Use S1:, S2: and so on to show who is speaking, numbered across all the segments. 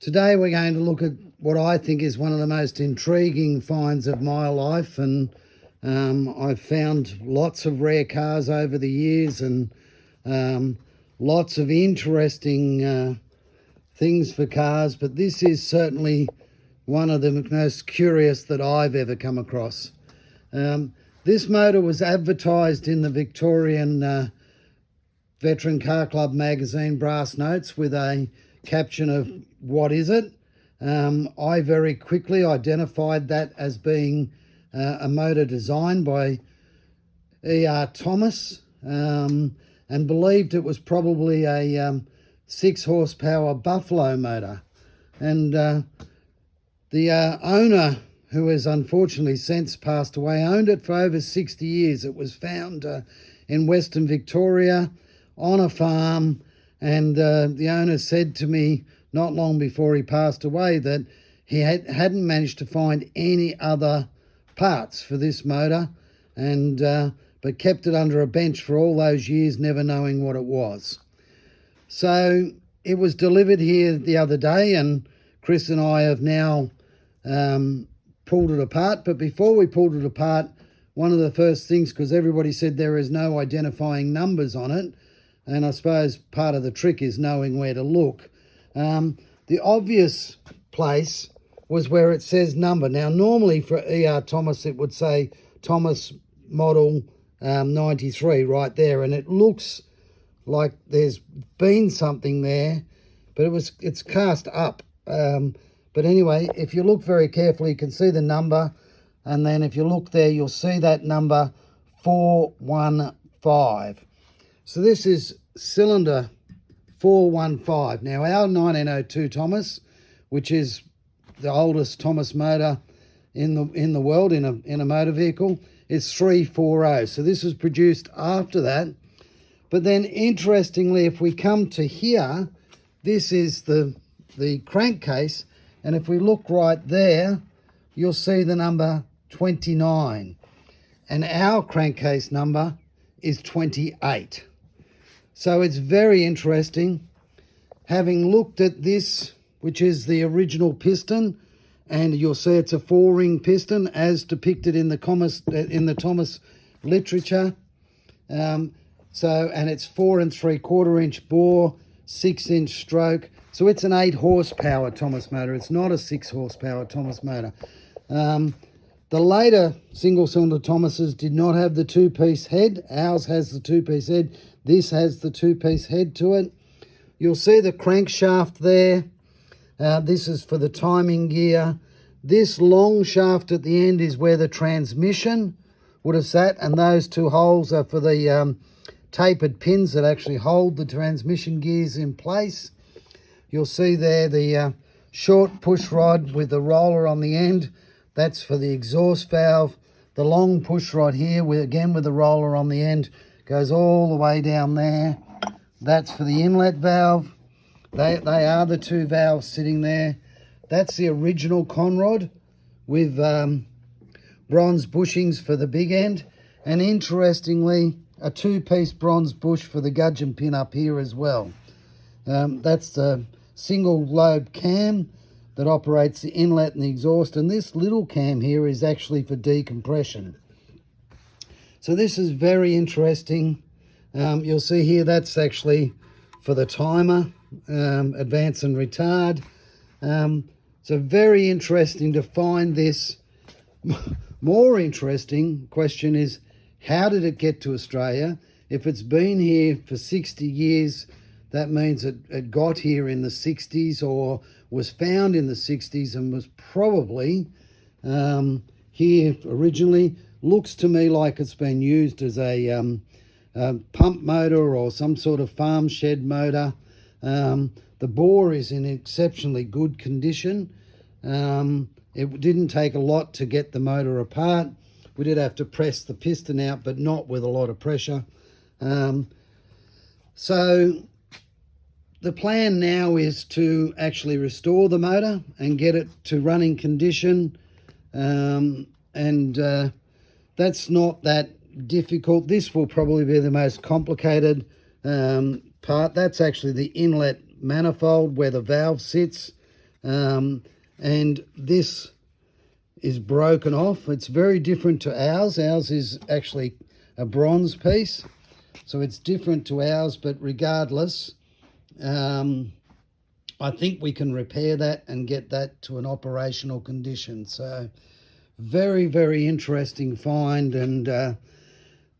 S1: Today we're going to look at what I think is one of the most intriguing finds of my life, and I've found lots of rare cars over the years and lots of interesting things for cars, but this is certainly one of the most curious that I've ever come across. This motor was advertised in the Victorian Veteran Car Club magazine Brass Notes with a caption of "What is it?" I very quickly identified that as being a motor designed by E.R. Thomas and believed it was probably a 6 horsepower Buffalo motor. And the owner, who has unfortunately since passed away, owned it for over 60 years. It was found in Western Victoria on a farm, and the owner said to me not long before he passed away that he hadn't managed to find any other parts for this motor, and but kept it under a bench for all those years, never knowing what it was. So it was delivered here the other day, and Chris and I have now pulled it apart. But before we pulled it apart, one of the first things, because everybody said there is no identifying numbers on it, and I suppose part of the trick is knowing where to look. The obvious place was where it says number. Now, normally for E.R. Thomas, it would say Thomas model 93 right there, and it looks like there's been something there, but it's cast up. But anyway, if you look very carefully, you can see the number, and then if you look there, you'll see that number 415. So this is cylinder 415. Now, our 1902 Thomas, which is the oldest Thomas motor in the world in a motor vehicle, is 340. So this was produced after that. But then, interestingly, if we come to here, this is the crankcase, and if we look right there, you'll see the number 29, and our crankcase number is 28. So it's very interesting. Having looked at this, which is the original piston, and you'll see it's a 4-ring piston as depicted in the Thomas literature. And it's 4 3/4 inch bore, 6-inch stroke. So it's an 8 horsepower Thomas motor. It's not a 6 horsepower Thomas motor. The later single-cylinder Thomases did not have the 2-piece head. Ours has the 2-piece head. This has the 2-piece head to it. You'll see the crankshaft there. This is for the timing gear. This long shaft at the end is where the transmission would have sat, and those 2 holes are for the tapered pins that actually hold the transmission gears in place. You'll see there the short push rod with the roller on the end. That's for the exhaust valve. The long push rod here, with the roller on the end, goes all the way down there. That's for the inlet valve. They are the 2 valves sitting there. That's the original conrod with bronze bushings for the big end. And interestingly, a 2-piece bronze bush for the gudgeon pin up here as well. That's the single lobe cam that operates the inlet and the exhaust, and this little cam here is actually for decompression. So this is very interesting. You'll see here that's actually for the timer, advance and retard. So very interesting to find this. More interesting question is, how did it get to Australia? If it's been here for 60 years, that means it got here in the 60s or was found in the 60s and was probably here originally. Looks to me like it's been used as a pump motor or some sort of farm shed motor. The bore is in exceptionally good condition. It didn't take a lot to get the motor apart. We did have to press the piston out, but not with a lot of pressure. So the plan now is to actually restore the motor and get it to running condition. That's not that difficult. This will probably be the most complicated part. That's actually the inlet manifold where the valve sits. And this is broken off. It's very different to ours. Ours is actually a bronze piece, so it's different to ours, but regardless, I think we can repair that and get that to an operational condition. So very, very interesting find. And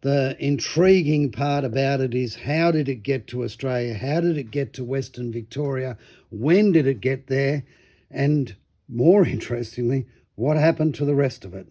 S1: the intriguing part about it is, how did it get to Australia? How did it get to Western Victoria? When did it get there? And more interestingly, what happened to the rest of it?